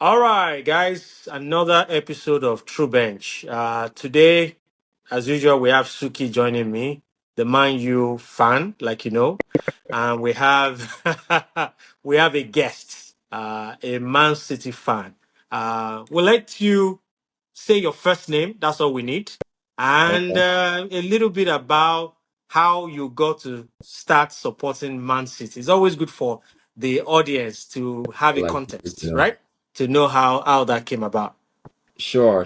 All right, guys, another episode of True Bench. Today, as usual, we have Suki joining me, the Man U fan, like you know, and we have we have a guest, a Man City fan. We'll let you say your first name. That's all we need, and Okay. a little bit about how you got to start supporting Man City. It's always good for the audience to have a Like, context, right? To know how that came about. sure.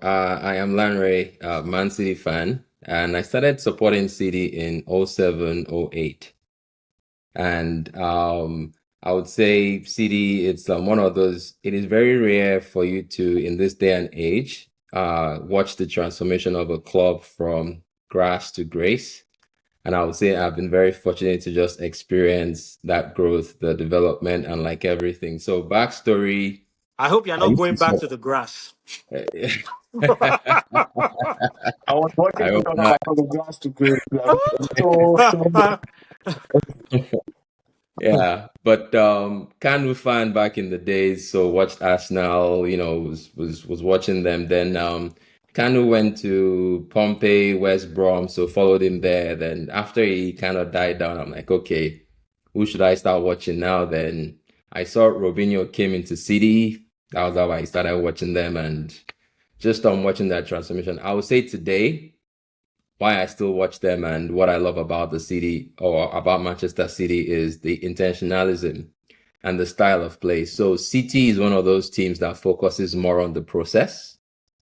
I am Lanre, Man City fan, and I started supporting City in '07, '08. And I would say City, it's one of those, it is very rare for you to, in this day and age, watch the transformation of a club from grass to grace. And I would say I've been very fortunate to just experience that growth, the development, and like everything. So, backstory. I hope you're I not used going to back support. to the grass. I was watching I hope Tottenham not. from the glass to grade. So Yeah, but Kanu fan back in the days, so watched Arsenal, was watching them. Then Kanu went to Pompey, West Brom, so followed him there. Then after he kind of died down, I'm like, okay, who should I start watching now? Then I saw Robinho came into City. That was how I started watching them, and just on watching that transformation. I would say today, why I still watch them and what I love about the city or about Manchester City is the intentionalism and the style of play. So City is one of those teams that focuses more on the process,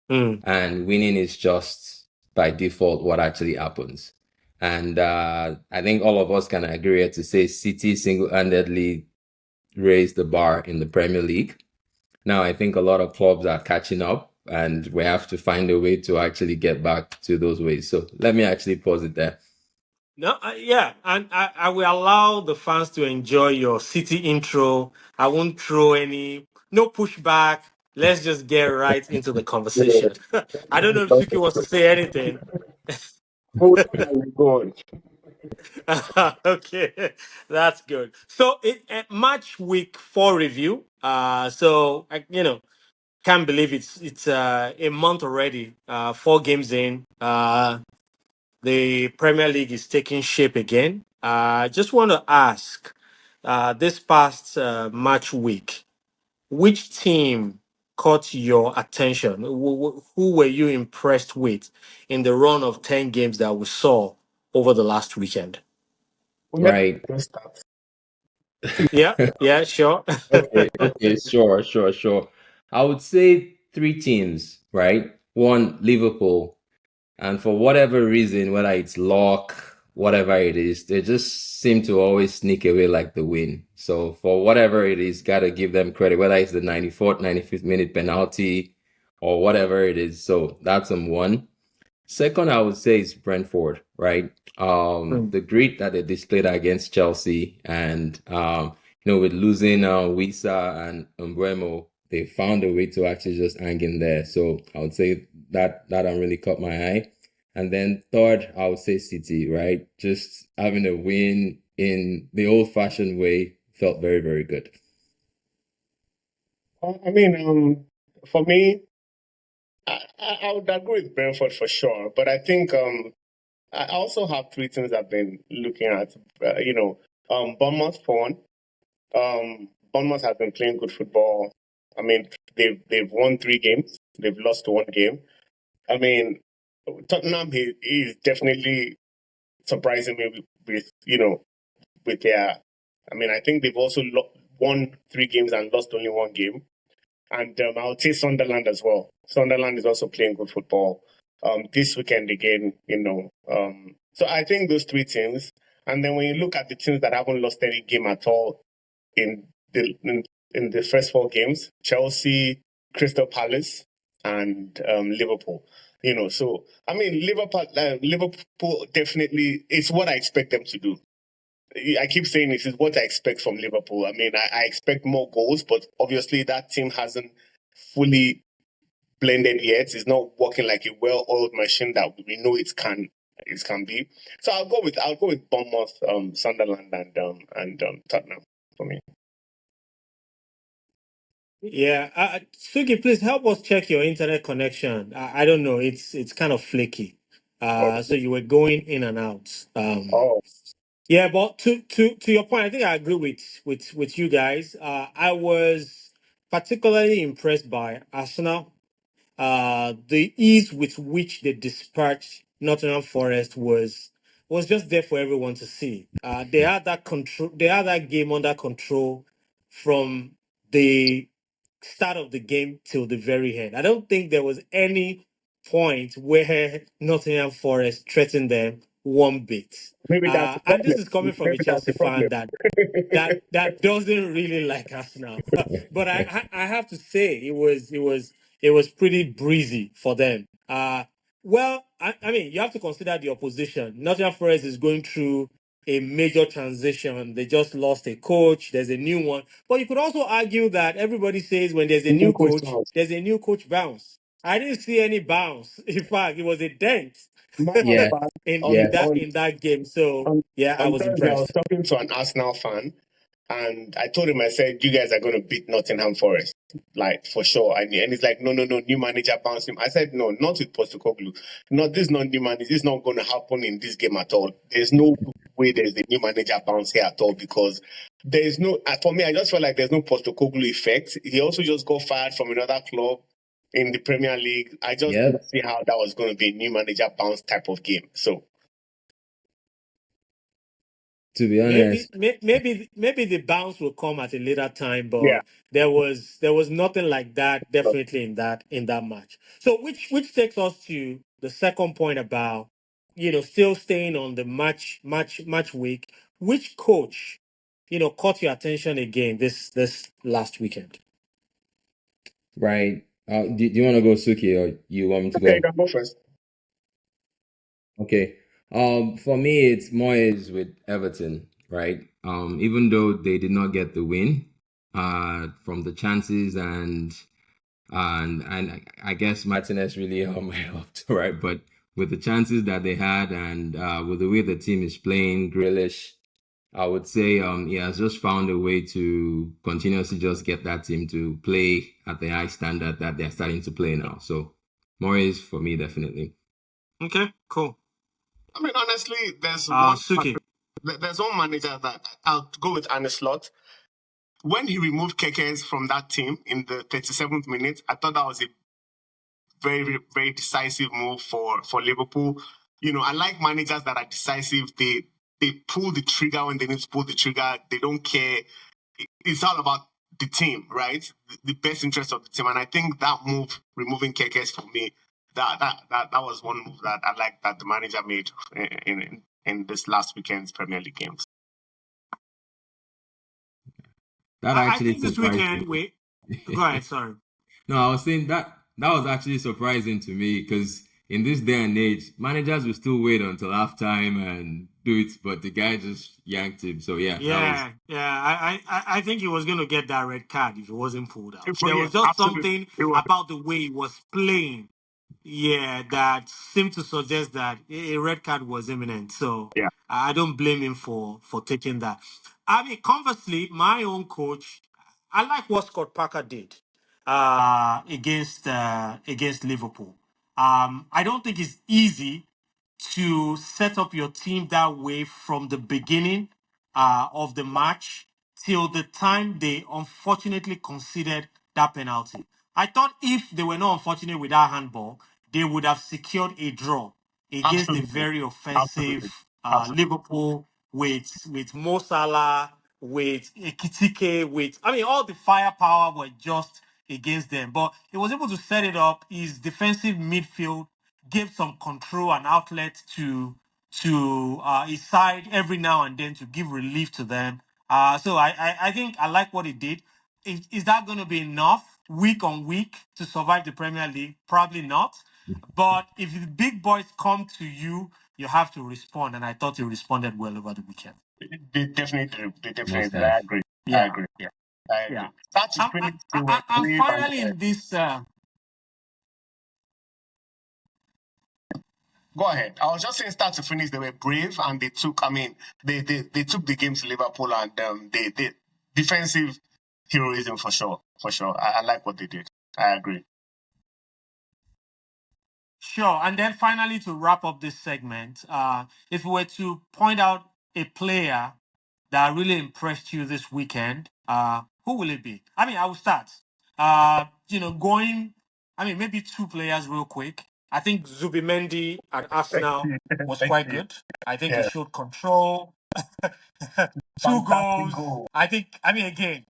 Mm. and winning is just by default what actually happens. And I think all of us can agree to say City single-handedly raised the bar in the Premier League. Now, I think a lot of clubs are catching up, and we have to find a way to actually get back to those ways. So let me actually pause it there. No, yeah, and I will allow the fans to enjoy your city intro. I won't throw no pushback. Let's just get right into the conversation. I don't know if Suki wants to say anything. hold on, go on. Okay, that's good. So, match week 4 review. Can't believe it's a month already. 4 games in. The Premier League is taking shape again. I just want to ask, this past match week, which team caught your attention? Who were you impressed with in the run of 10 games that we saw over the last weekend? We met Right. the start. Yeah, yeah, sure. Okay, sure. I would say three teams, right? One, Liverpool. And for whatever reason, whether it's luck, whatever it is, they just seem to always sneak away like the win. So for whatever it is, gotta give them credit, whether it's the 94th, 95th minute penalty or whatever it is. So that's one. Second, I would say is Brentford, right? Mm. The grit that they displayed against Chelsea, and with losing Wisa and Umbremo, they found a way to actually just hang in there. So I would say that really caught my eye. And then third, I would say City, right? Just having a win in the old-fashioned way felt very, very good. I mean, for me, I would agree with Brentford for sure, but I think I also have three things I've been looking at. Bournemouth for one. Bournemouth has been playing good football. I mean, they've won 3 games. They've lost one game. I mean, Tottenham he is definitely surprising me with their. I mean, I think they've also won 3 games and lost only one game. And I would say Sunderland as well. Sunderland is also playing good football. This weekend again, So I think those three teams. And then when you look at the teams that haven't lost any game at all in the first 4 games, Chelsea, Crystal Palace, and Liverpool. So I mean, Liverpool definitely it's what I expect them to do. I keep saying this is what I expect from Liverpool. I mean, I expect more goals, but obviously that team hasn't fully blended yet. It's not working like a well-oiled machine that we know it can be. So I'll go with Bournemouth, Sunderland, and Tottenham for me. Yeah, Suki, please help us check your internet connection. I don't know, it's kind of flaky. Oh, So you were going in and out. oh, Yeah, but to your point, I think I agree with you guys. I was particularly impressed by Arsenal. The ease with which they dispatched Nottingham Forest was just there for everyone to see. They had that control. They had that game under control from the start of the game till the very end. I don't think there was any point where Nottingham Forest threatened them one bit. maybe that's the And problem. this is coming from a Maybe that's Chelsea the problem. fan that doesn't really like Arsenal. But I have to say it was pretty breezy for them. Well, I mean, you have to consider the opposition. Nottingham Forest is going through a major transition. They just lost a coach. There's a new one. But you could also argue that everybody says when there's a New new coach coach, now. there's a new coach bounce. I didn't see any bounce. In fact, it was a dent Matter of Yeah, fact, yeah. in that game. So on, yeah, I on was Thursday, I was impressed. talking to an Arsenal fan, and I told him, I said, you guys are going to beat Nottingham Forest, like for sure. And he's like, no, no, no, new manager bounced him. I said, no, not with Postecoglou. No, this is not new manager. This is not going to happen in this game at all. There's no way there's the new manager bounce here at all because there is no, for me, I just feel like there's no Postecoglou effect. He also just got fired from another club in the Premier League. I just didn't Yep. see how that was going to be a new manager bounce type of game. So, To be Maybe, honest, maybe the bounce will come at a later time, yeah. but there was nothing like that definitely in that match. So which takes us to the second point about still staying on the match week. Which coach caught your attention again this last weekend? right? Do you want to go, Suki, or you want me to Okay, you go? can go first. Okay. For me, it's Moyes with Everton, right? Even though they did not get the win, from the chances and I guess Martinez really helped, right? But with the chances that they had and with the way the team is playing, Grealish, I would say he has just found a way to continuously just get that team to play at the high standard that they're starting to play now. So Moyes for me, definitely. Okay, cool. I mean, honestly, Suki. there's one manager that I'll go with Arne Slot. When he removed Kekes from that team in the 37th minute, I thought that was a very, very decisive move for Liverpool. I like managers that are decisive. They pull the trigger when they need to pull the trigger. They don't care. It's all about the team, right? The best interest of the team. And I think that move, removing Kekes for me, that was one move that I like that the manager made in this last weekend's Premier League games. That I actually think this surprised weekend. me. Wait, go ahead. Sorry. No, I was saying that was actually surprising to me because in this day and age, managers will still wait until halftime and do it, but the guy just yanked him. So yeah, that was Yeah. I think he was going to get that red card if he wasn't pulled out. There Yeah, was just absolutely. something It was. about the way he was playing, that seemed to suggest that a red card was imminent. So Yeah. I don't blame him for taking that. I mean, conversely, my own coach, I like what Scott Parker did against Liverpool. I don't think it's easy to set up your team that way from the beginning of the match till the time they unfortunately conceded that penalty. I thought if they were not unfortunate with that handball, they would have secured a draw against a Absolutely. very Absolutely. offensive Absolutely. Liverpool with Mo Salah, with Ekitike, with all the firepower were just against them. But he was able to set it up. His defensive midfield gave some control and outlet to his side every now and then to give relief to them. So I think I like what he did. Is that going to be enough week on week to survive the Premier League? Probably not. But if the big boys come to you, you have to respond. And I thought he responded well over the weekend. They definitely must I have. agree. I Yeah, agree. Yeah. I agree. yeah. Start to finish, they were And brave finally, in this, go ahead. I was just saying start to finish, they were brave and they took they took the game to Liverpool and they defensive heroism for sure. for sure. I like what they did. I agree. Sure. And then finally, to wrap up this segment, if we were to point out a player that really impressed you this weekend, who will it be? I mean, I will start. Going, I mean, maybe two players real quick. I think Zuby Mendi at Thank Arsenal you. was Thank quite you. good. I think he Yeah, showed control. Two fantastic goals. goal. I mean, again,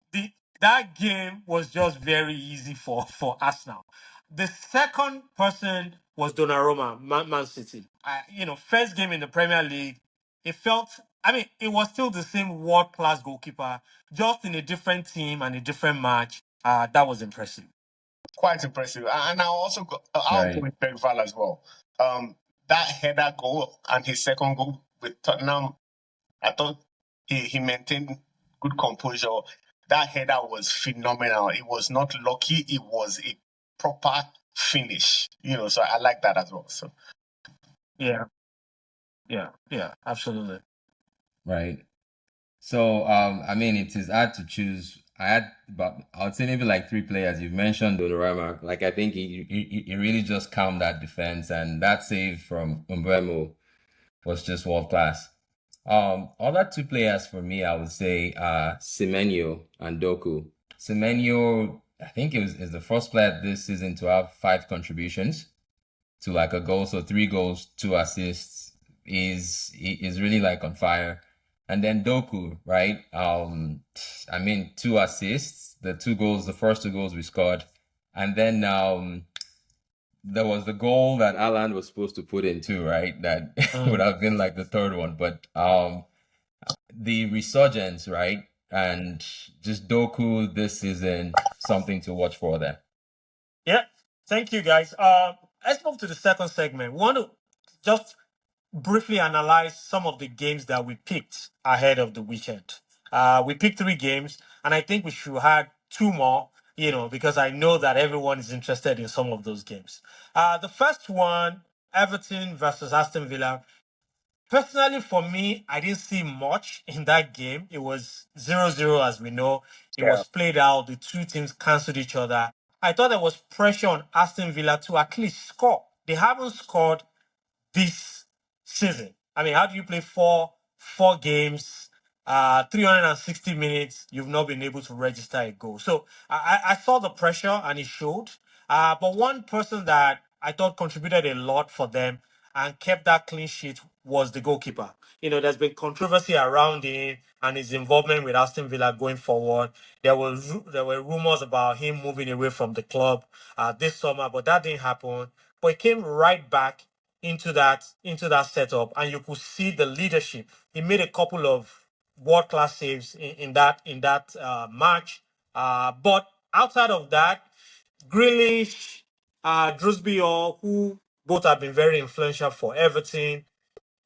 that game was just very easy for Arsenal. The second person was Donnarumma, Man City. First game in the Premier League, it felt. I mean, it was still the same world class goalkeeper, just in a different team and a different match. That was impressive. Quite impressive. And I'll go Right. with Bergval as well. That header goal and his second goal with Tottenham, I thought he maintained good composure. That header was phenomenal. It was not lucky. It was a proper finish. So I like that as well. So Yeah, absolutely. Right. So, I mean, it is hard to choose. I would say maybe like three players. You've mentioned Donnarumma. Like, I think he really just calmed that defense, and that save from Mbeumo was just world class. Other two players for me, I would say, Semenyo and Doku. Semenyo, I think is the first player this season to have 5 contributions to like a goal, so 3 goals, 2 assists. Is really like on fire. And then Doku, right? I mean, 2 assists, the first 2 goals we scored, and then there was the goal that Alan was supposed to put in too, right? That would have been like the third one, but the resurgence, right? And just Doku this season, something to watch for there. Yeah, thank you, guys. Let's move to the second segment. We want to just briefly analyze some of the games that we picked ahead of the weekend. We picked 3 games, and I think we should add 2 more, because I know that everyone is interested in some of those games. The first one, Everton versus Aston Villa. Personally, for me, I didn't see much in that game. It was 0-0, as we know. It yeah, was played out. The two teams cancelled each other. I thought there was pressure on Aston Villa to at least score. They haven't scored this season. I mean, how do you play four games, 360 minutes? You've not been able to register a goal. So I saw the pressure and it showed. But one person that I thought contributed a lot for them and kept that clean sheet was the goalkeeper. There's been controversy around him and his involvement with Aston Villa going forward. There were rumors about him moving away from the club this summer, but that didn't happen. But he came right back into that setup, and you could see the leadership. He made a couple of world class saves in that match. But outside of that, Grealish, Drewsby, who both have been very influential for Everton,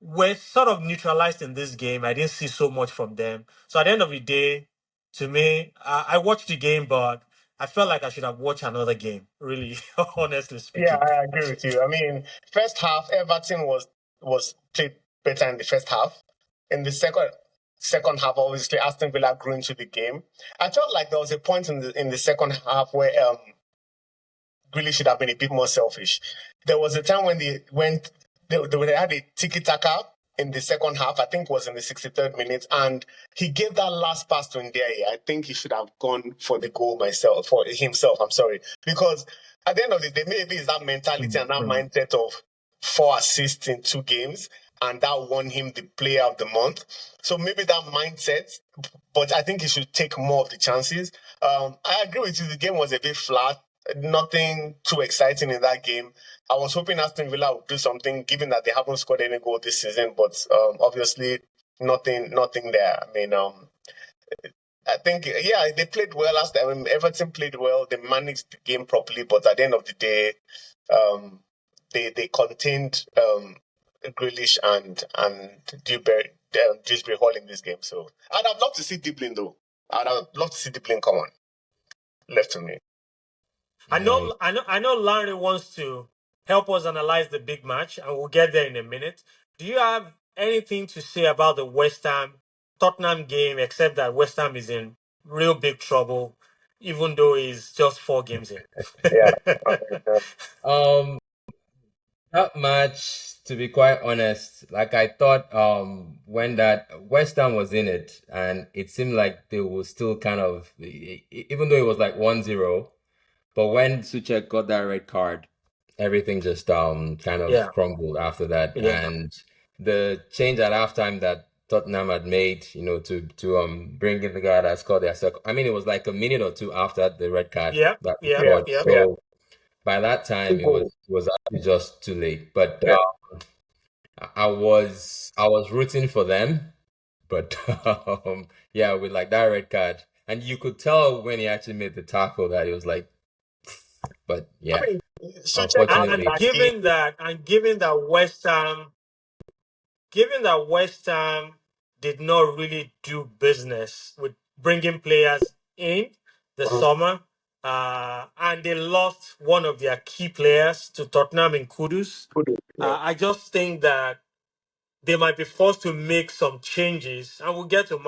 were sort of neutralized in this game. I didn't see so much from them. So at the end of the day, to me, I watched the game, but I felt like I should have watched another game. Really, honestly yeah, speaking. I agree with you. I mean, first half Everton was played better in the first half. In the second half, obviously Aston Villa grew into the game. I felt like there was a point in the second half where Grealish should have been a bit more selfish. There was a time when they had a tiki-taka in the second half. I think it was in the 63rd minute, and he gave that last pass to Ndiaye. I think he should have gone for the goal for himself. I'm sorry, because at the end of the day, maybe it's that mentality and that mindset of 4 assists in 2 games, and that won him the player of the month. So maybe that mindset, but I think he should take more of the chances. I agree with you. The game was a bit flat. Nothing too exciting in that game. I was hoping Aston Villa would do something, given that they haven't scored any goal this season. But obviously, nothing there. I mean, I think they played well last time. Everton played well. They managed the game properly, but at the end of the day, they contained Grealish and Dewsbury Hall in this game. So I'd have loved to see Diblin though. I'd have loved to see Diblin come on. Left to me. I know, Lanre wants to help us analyze the big match, and we'll get there in a minute. Do you have anything to say about the West Ham Tottenham game, except that West Ham is in real big trouble? even though he's just 4 games in. Yeah. Um, that match, to be quite honest, like I thought, when that West Ham was in it, and it seemed like they were still kind of, even though it was like 1-0, but when Suchek got that red card, everything just kind of Yeah, crumbled after that, yeah, and the change at halftime that Tottenham had made, to bring in the guy that scored their second. I mean, it was like a minute or two after the red card yeah, that he yeah, scored. yeah. So by that time, Two it was goals. it was actually just too late. But Yeah. I was rooting for them, but yeah, with like that red card, and you could tell when he actually made the tackle that he was like, but I yeah, mean, Suchek And, has unfortunately. and that key. given that, and given that West Ham did not really do business with bringing players in the summer, and they lost one of their key players to Tottenham in Kudus, Yeah. I just think that they might be forced to make some changes, and we'll get to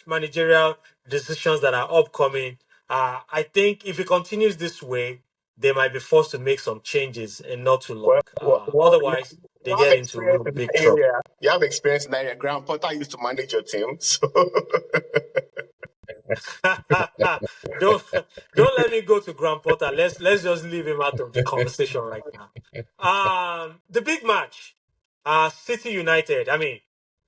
managerial decisions that are upcoming. I think if it continues this way, they might be forced to make some changes in not too long. You Otherwise, they have get into experience real in big that trouble. area. You have experience in that area. Graham Potter used to manage your team, so don't don't let me go to Graham Potter. Let's just leave him out of the conversation right now. The big match, City United. I mean,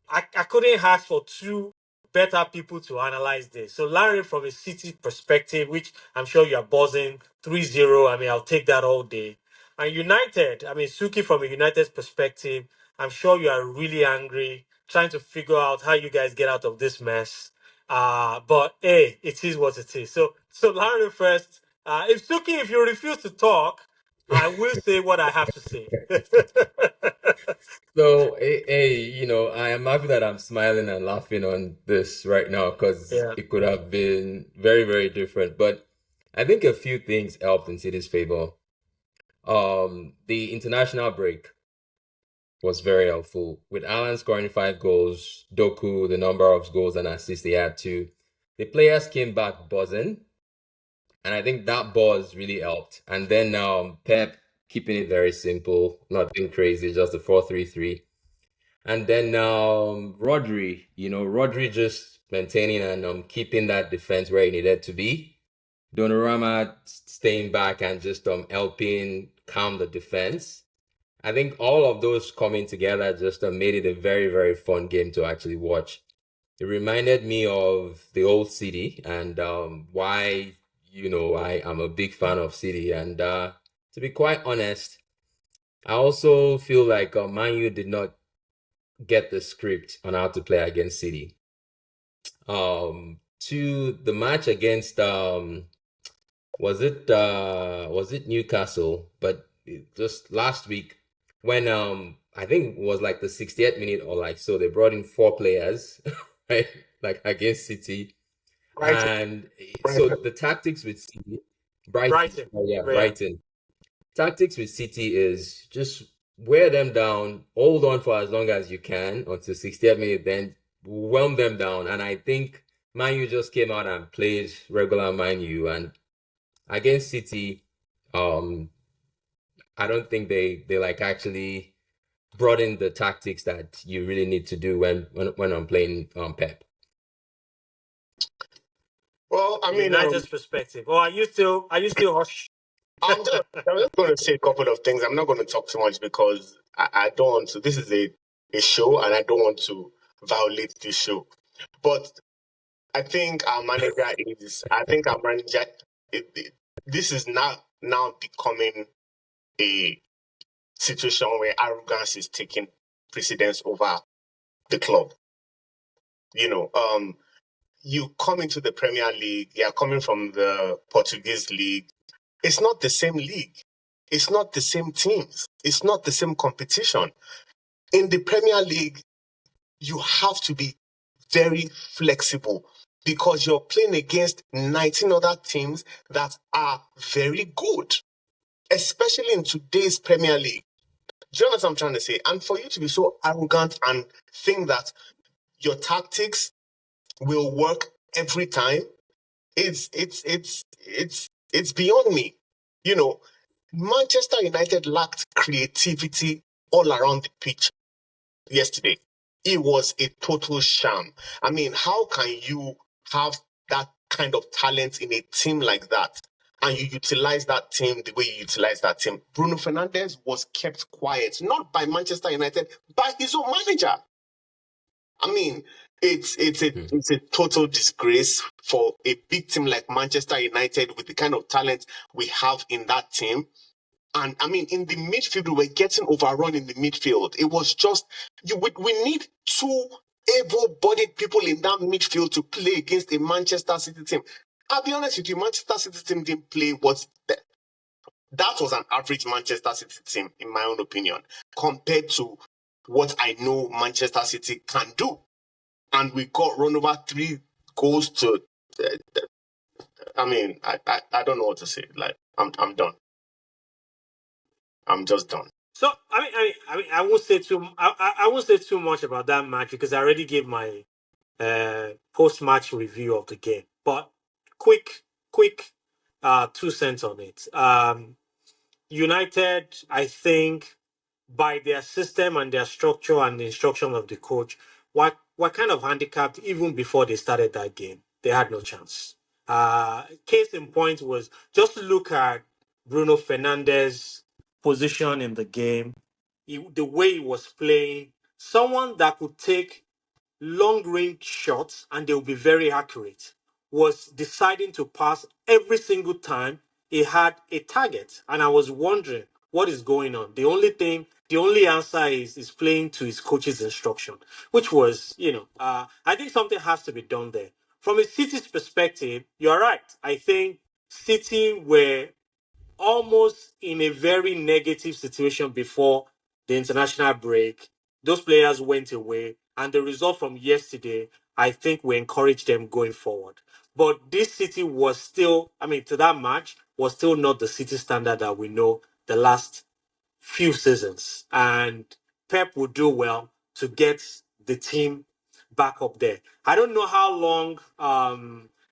I couldn't ask for two better people to analyze this. So Larry, from a City perspective, which I'm sure you are buzzing 3-0. I mean, I'll take that all day. And United, I mean, Suki, from a United's perspective, I'm sure you are really angry, trying to figure out how you guys get out of this mess. But hey, it is what it is. So Larry first. If Suki, if you refuse to talk, I will say what I have to say. So, hey, I am happy that I'm smiling and laughing on this right now because Yeah. it could have been very, very different. But I think a few things helped in City's favor. The international break was very helpful. With Alan scoring 5 goals, Doku, the number of goals and assists he had too, the players came back buzzing, and I think that buzz really helped. And then Pep keeping it very simple, nothing crazy, just the 4-3-3. And then Rodri just maintaining and keeping that defense where he needed to be. Donnarumma staying back and just helping calm the defense. I think all of those coming together just made it a very, very fun game to actually watch. It reminded me of the old City and why, I am a big fan of City. And to be quite honest, I also feel like Man U did not get the script on how to play against City. To the match against was it Newcastle? But just last week when I think it was like the 60th minute or like so they brought in 4 players, right? Like against City. right. And so the tactics with City, Brighton, Brighton. oh yeah, Yeah. Brighton. Tactics with City is just wear them down, hold on for as long as you can until 60th minute, then whelm them down. And I think Man U just came out and played regular Man U, and against City, I don't think they like actually brought in the tactics that you really need to do when I'm playing Pep. Well, I mean, United's perspective. Oh, are you still hush? I'm just going to say a couple of things. I'm not going to talk too much because I don't want to. This is a show, and I don't want to violate this show. But I think our manager is. I think our manager. This is now becoming a situation where arrogance is taking precedence over the club. You come into the Premier League. You are coming from the Portuguese league. It's not the same league. It's not the same teams. It's not the same competition. In the Premier League, you have to be very flexible because you're playing against 19 other teams that are very good, especially in today's Premier League. Do you know what I'm trying to say? And for you to be so arrogant and think that your tactics will work every time, it's beyond me. You know, Manchester United lacked creativity all around the pitch yesterday. It was a total sham. I mean, how can you have that kind of talent in a team like that and you utilize that team the way you utilize that team? Bruno Fernandes was kept quiet, not by Manchester United, by his own manager. I mean, it's a total disgrace for a big team like Manchester United with the kind of talent we have in that team. And I mean, in the midfield, we were getting overrun in the midfield. It was just we need two able-bodied people in that midfield to play against a Manchester City team. I'll be honest with you, Manchester City team didn't play that was an average Manchester City team, in my own opinion, compared to what I know Manchester City can do. And we got run over 3 goals to. I mean, I don't know what to say. Like, I'm done. I'm just done. So I won't say I won't say too much about that match because I already gave my post-match review of the game. But quick 2 cents on it. United, I think, by their system and their structure and the instruction of the coach, were kind of handicapped even before they started that game. They had no chance. Case in point was just look at Bruno Fernandes' position in the game, the way he was playing. Someone that could take long range shots and they'll be very accurate, was deciding to pass every single time he had a target. And I was wondering what is going on. The only answer is playing to his coach's instruction, which was, I think something has to be done there. From a City's perspective, you're right. I think City were almost in a very negative situation before the international break. Those players went away, and the result from yesterday, I think, will encourage them going forward. But this City was still, to that match, was still not the City standard that we know the last few seasons. And Pep would do well to get the team back up there. I don't know how long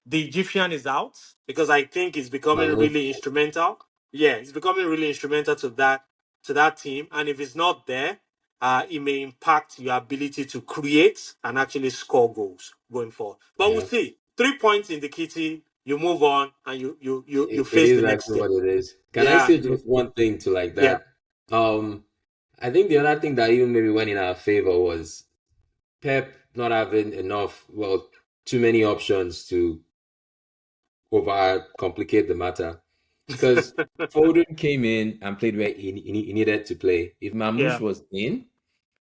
the Egyptian is out because I think it's becoming really instrumental. Yeah, it's becoming really instrumental to that team. And if it's not there, it may impact your ability to create and actually score goals going forward. But we'll see. 3 points in the kitty, you move on and you It face is the next actually game. what it is. Can I Yeah. say just one thing to like Yeah. that? I think the other thing that even maybe went in our favor was Pep not having too many options to over complicate the matter. Because Foden came in and played where he needed to play. If Mamouche Yeah. was in,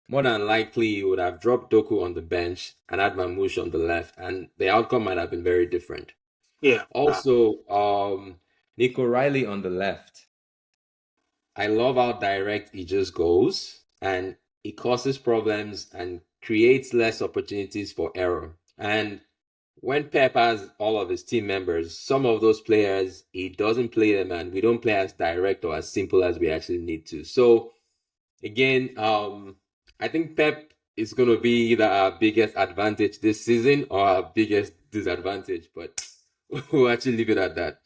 more than likely he would have dropped Doku on the bench and had Mamouche on the left, and the outcome might have been very different. Yeah. Also, Nico Riley on the left. I love how direct he just goes, and it causes problems and creates less opportunities for error. And when Pep has all of his team members, some of those players, he doesn't play them, and we don't play as direct or as simple as we actually need to. So again, I think Pep is going to be either our biggest advantage this season or our biggest disadvantage, but we'll actually leave it at that.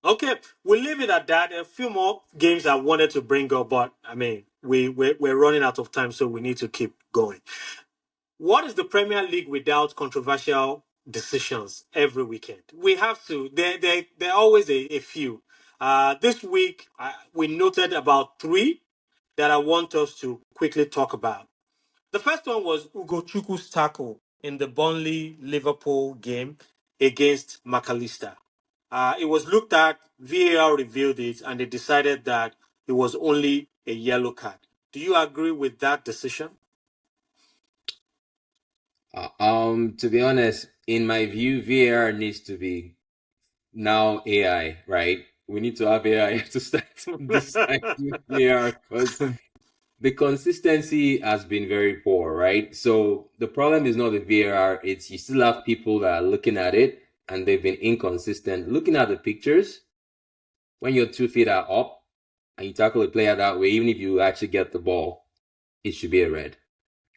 Okay, we'll leave it at that. A few more games I wanted to bring up, but we're running out of time, so we need to keep going. What is the Premier League without controversial decisions every weekend? We have to. There are always a few. This week, we noted about 3 that I want us to quickly talk about. The first one was Ugochukwu's tackle in the Burnley Liverpool game against McAllister. It was looked at, VAR reviewed it, and they decided that it was only a yellow card. Do you agree with that decision? To be honest, in my view, VAR needs to be now AI, right? We need to have AI to start deciding VAR because the consistency has been very poor, right? So the problem is not the VAR, it's you still have people that are looking at it and they've been inconsistent. Looking at the pictures, when your 2 feet are up and you tackle a player that way, even if you actually get the ball, it should be a red.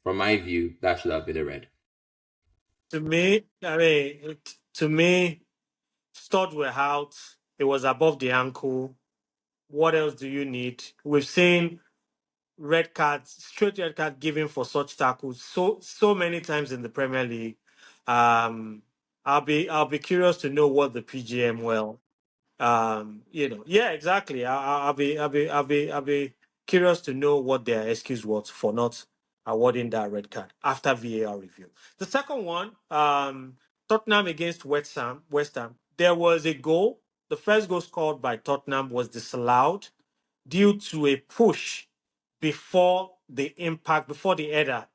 From my view, that should have been a red. To me, to me, Studs were out. It was above the ankle. What else do you need? We've seen red cards, straight red card given for such tackles so many times in the Premier League. I'll be curious to know what the PGM yeah, exactly. I'll be curious to know what their excuse was for not awarding that red card after VAR review. The second one, Tottenham against West Ham. There was a goal. The first goal scored by Tottenham was disallowed due to a push before the header.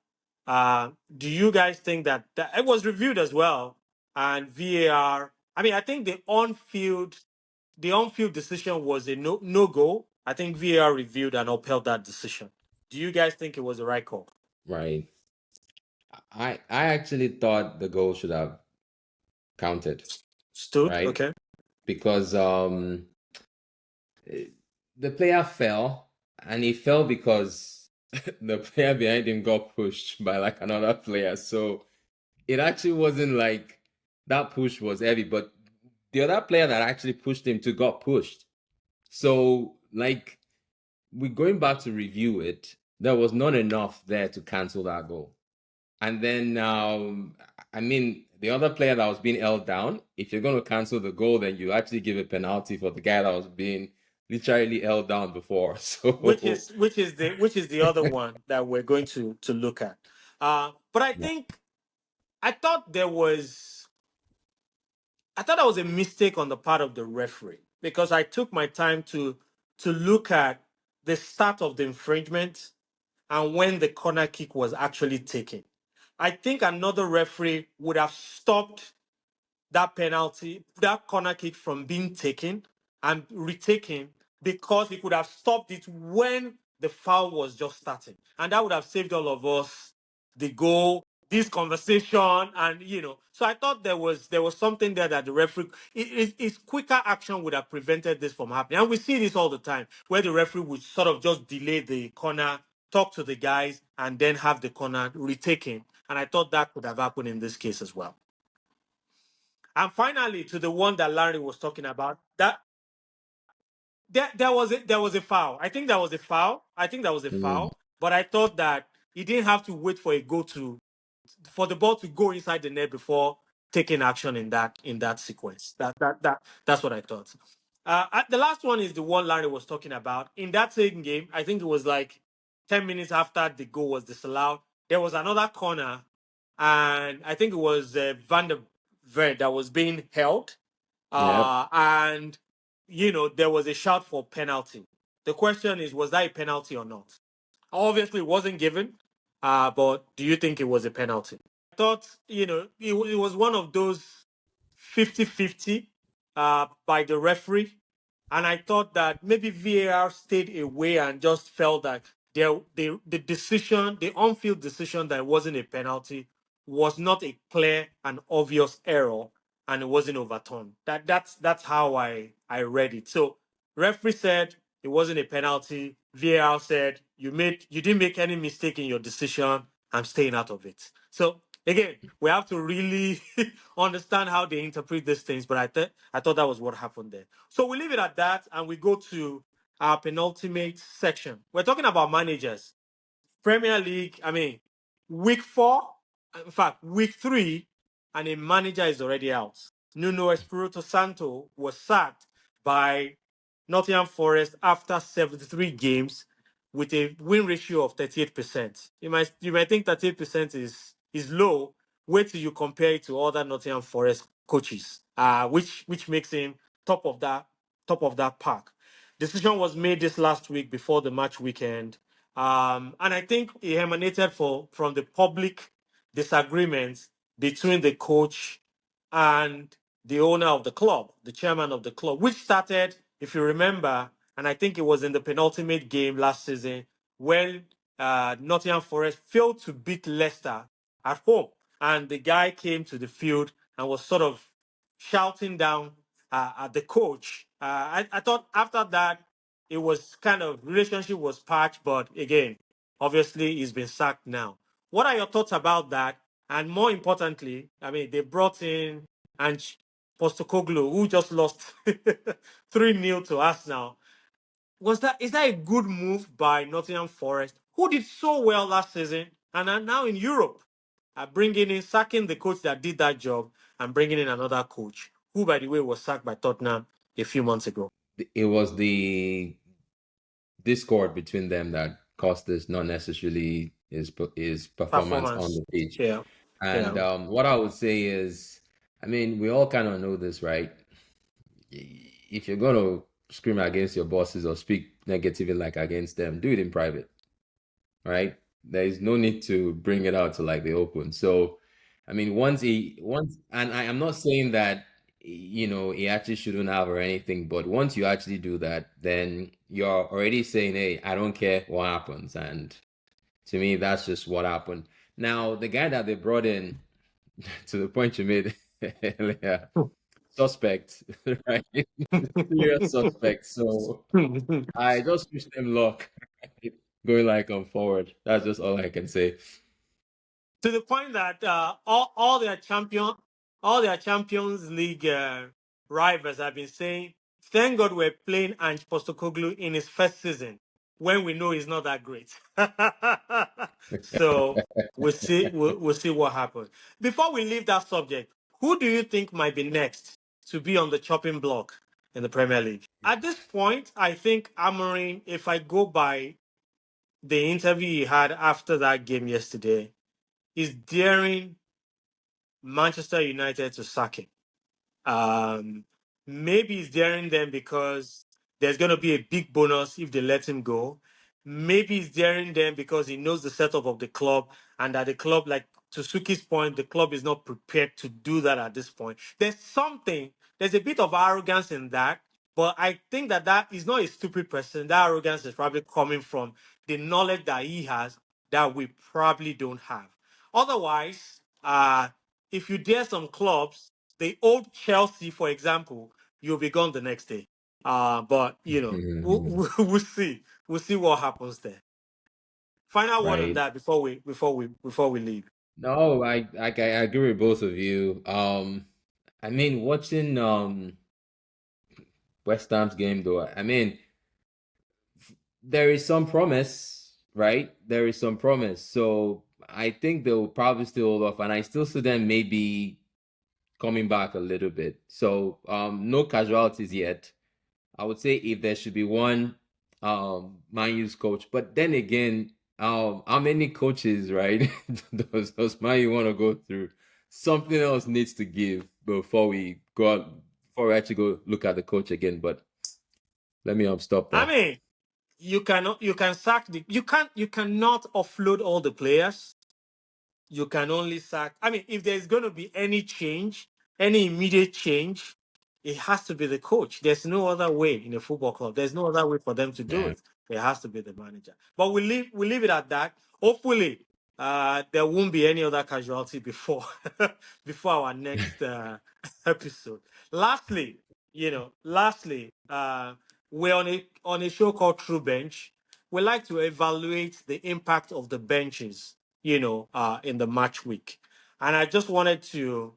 Do you guys think that it was reviewed as well? And VAR, I mean, I think the on-field decision was a no go. I think VAR reviewed and upheld that decision. Do you guys think it was the right call? Right. I actually thought the goal should have counted, Stood, right? okay. Because the player fell, and he fell because the player behind him got pushed by like another player. So it actually wasn't like that push was heavy, but the other player that actually pushed him to got pushed. So like we going back to review it, there was not enough there to cancel that goal. And then I mean the other player that was being held down, if you're going to cancel the goal, then you actually give a penalty for the guy that was being literally held down before. Which So is the other one that we're going to look at. But yeah. I thought there was I thought that was a mistake on the part of the referee because I took my time to look at the start of the infringement and when the corner kick was actually taken. I think another referee would have stopped that corner kick from being taken and retaken because he could have stopped it when the foul was just starting. And that would have saved all of us the goal, this conversation, and So I thought there was something there that the referee his quicker action would have prevented this from happening. And we see this all the time, where the referee would sort of just delay the corner, talk to the guys, and then have the corner retaken. And I thought that could have happened in this case as well. And finally, to the one that Larry was talking about, that there was a foul. I think that was a foul. Mm. But I thought that he didn't have to wait for the ball to go inside the net before taking action in that sequence. That's what I thought. The last one is the one Larry was talking about. In that same game, I think it was like 10 minutes after the goal was disallowed. There was another corner, and I think it was Van der Vaart that was being held, Yep. and there was a shout for penalty. The question is, was that a penalty or not? Obviously, it wasn't given, but do you think it was a penalty? I thought, it was one of those 50-50 by the referee. And I thought that maybe VAR stayed away and just felt that the decision, the on-field decision that it wasn't a penalty was not a clear and obvious error and it wasn't overturned. That's how I read it. So referee said it wasn't a penalty. VAR said you didn't make any mistake in your decision. I'm staying out of it. So again, we have to really understand how they interpret these things. But I thought that was what happened there. So we leave it at that, and we go to our penultimate section. We're talking about managers. Premier League, I mean, week 4, in fact, week 3, and a manager is already out. Nuno Espirito Santo was sacked by Nottingham Forest after 73 games with a win ratio of 38%. You might think 38% is low. Wait till you compare it to other Nottingham Forest coaches, which makes him top of that pack. Decision was made this last week before the match weekend, and I think it emanated from the public disagreements between the coach and the owner of the club, the chairman of the club, which started, if you remember, and I think it was in the penultimate game last season when Nottingham Forest failed to beat Leicester at home. And the guy came to the field and was sort of shouting down at the coach. I thought after that, it was kind of relationship was patched, but again, obviously he's been sacked now. What are your thoughts about that? And more importantly, I mean, they brought in Postecoglou, who just lost 3-0 to Arsenal. Is that a good move by Nottingham Forest, who did so well last season and are now in Europe? Sacking the coach that did that job and bringing in another coach, who, by the way, was sacked by Tottenham a few months ago. It was the discord between them that cost this, not necessarily his performance on Performance. the pitch. Yeah. And Yeah. what I would say is, I mean, we all kind of know this, right? If you're gonna scream against your bosses or speak negatively like against them, do it in private, right? There is no need to bring it out to like the open. So, I mean, and I am not saying that he actually shouldn't have or anything, but once you actually do that, then you're already saying, "Hey, I don't care what happens," and to me, that's just what happened. Now, the guy that they brought in, to the point you made earlier, suspect, right? Serious suspect. So I just wish them luck going like on forward. That's just all I can say. To the point that all their Champions League rivals have been saying, "Thank God we're playing Ange Postecoglou in his first season when we know he's not that great." So we'll see what happens. Before we leave that subject, who do you think might be next to be on the chopping block in the Premier League? At this point, I think Amorim, if I go by the interview he had after that game yesterday, is daring Manchester United to sack him. Maybe he's daring them because there's going to be a big bonus if they let him go. Maybe he's daring them because he knows the setup of the club and that the club, like to Suki's point, the club is not prepared to do that at this point. There's a bit of arrogance in that, but I think that is not a stupid person. That arrogance is probably coming from the knowledge that he has that we probably don't have. Otherwise, if you dare some clubs, the old Chelsea, for example, you'll be gone the next day. But Mhm. we'll see. We'll see what happens there. Final word on Right. that before we leave. No, I agree with both of you. I mean, watching West Ham's game though, I mean, there is some promise, right? There is some promise. So I think they'll probably still hold off, and I still see them maybe coming back a little bit. So no casualties yet. I would say if there should be one Man U's coach, but then again, how many coaches, right? does Man U want to go through? Something else needs to give before we go out, before we actually go look at the coach again. But let me stop I there. mean, you cannot offload all the players. You can only sack. I mean, if there's going to be any change, any immediate change, it has to be the coach. There's no other way in a football club. There's no other way for them to do Yeah. it. It has to be the manager. But we leave it at that. Hopefully, there won't be any other casualty before before our next episode. Lastly, we're on a show called True Bench. We like to evaluate the impact of the benches in the match week. And I just wanted to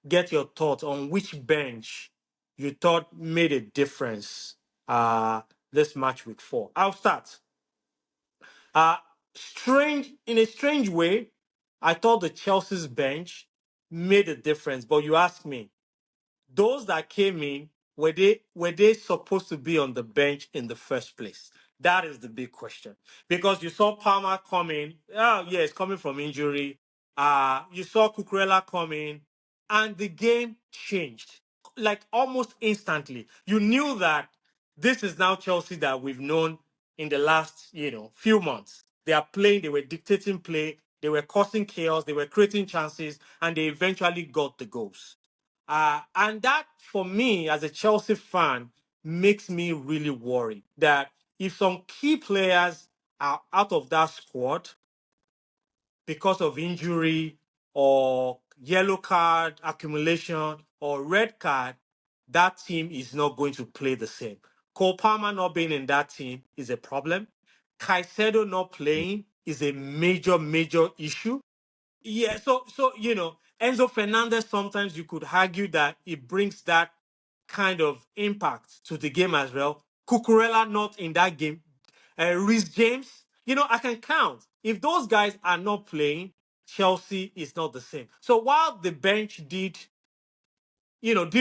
get your thoughts on which bench you thought made a difference this match week 4. I'll start. Uh, in a strange way, I thought the Chelsea's bench made a difference. But you ask me, those that came in, were they supposed to be on the bench in the first place? That is the big question. Because you saw Palmer coming. Oh, yeah, it's coming from injury. You saw Cucurella coming, and the game changed like almost instantly. You knew that this is now Chelsea that we've known in the last, few months. They are playing, they were dictating play, they were causing chaos, they were creating chances, and they eventually got the goals. And that, for me, as a Chelsea fan, makes me really worried that if some key players are out of that squad because of injury or yellow card accumulation or red card, that team is not going to play the same. Cole Palmer not being in that team is a problem. Caicedo not playing is a major, major issue. Yeah, so Enzo Fernandez, sometimes you could argue that it brings that kind of impact to the game as well. Cucurella not in that game. Reece James, I can count. If those guys are not playing, Chelsea is not the same. So while the bench did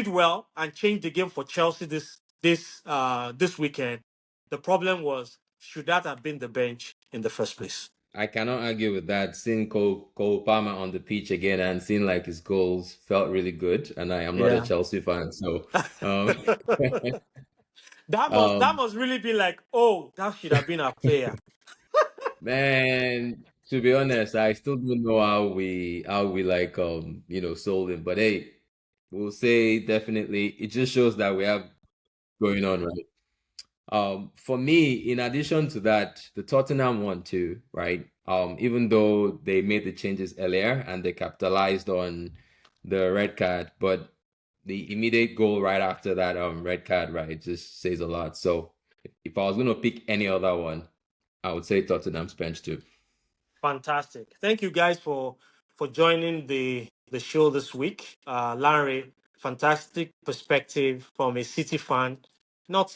well and changed the game for Chelsea this weekend, the problem was, should that have been the bench in the first place? I cannot argue with that. Seeing Cole Palmer on the pitch again and seeing like his goals felt really good. And I am not a Yeah. Chelsea fan, so um, that um, must really be like, oh, that should have been our player. man, to be honest, I still don't know how we like sold him. But hey, we'll say definitely it just shows that we have going on, right? For me, in addition to that, the Tottenham one too, right? Even though they made the changes earlier and they capitalized on the red card, but the immediate goal right after that red card, right, just says a lot. So if I was gonna pick any other one, I would say Tottenham's bench too. Fantastic. Thank you guys for joining the show this week. Lanre, fantastic perspective from a City fan. Not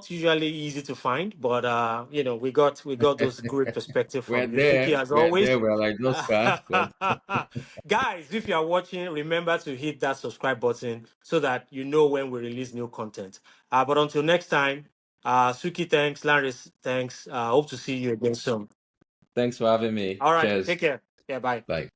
usually easy to find, but we got those great perspective from you, Suki, as We're always. there, we're like no scar, but Guys, if you are watching, remember to hit that subscribe button so that you know when we release new content. But until next time, Suki, thanks. Lanre, thanks. Hope to see you again soon. thanks for having me. All right. Take Cheers. care. Yeah, bye. Bye.